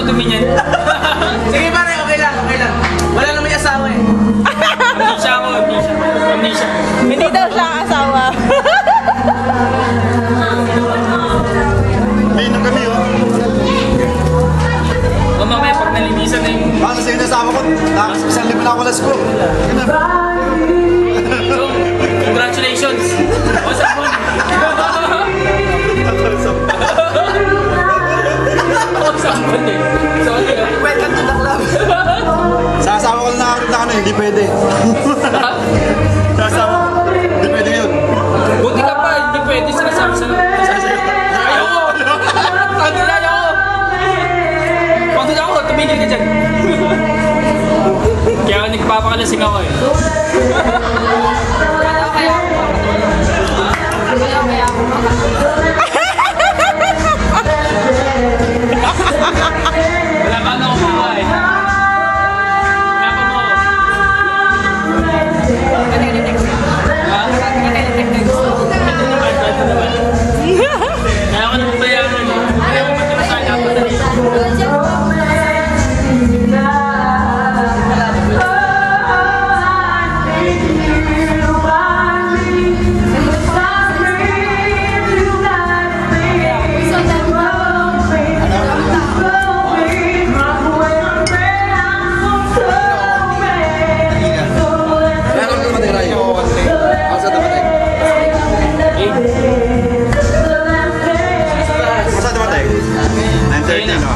dumi niyan. Sige pare, okay lang, okay lang. Wala naman yung asawa eh. Amnesia ako, amnesia. Hindi daw siya ang asawa. Minum kami, oh. O mamaya, pag nalinisan na yung... Paano sa'yo nasama ko? Tapos isang libo na ako alas ko. So, congratulations! O, sabon! O, sabon eh. Sorry ah. Welcome to the club. Sa asawa ko na ako na hindi pwede. Sa asawa ko, hindi pwede yun. Buti ka pa, hindi pwede sinasabi sa... Ayoko! Ayoko! Pagod ako, tumigil ka dyan. Kaya nagpapakalasing ako eh. Wala ka na kumakain. Wala ka mo. Kaya ko nang bayaran eh. Kaya ko matinasahan ako na rin. Masa dumating? 9:30, no?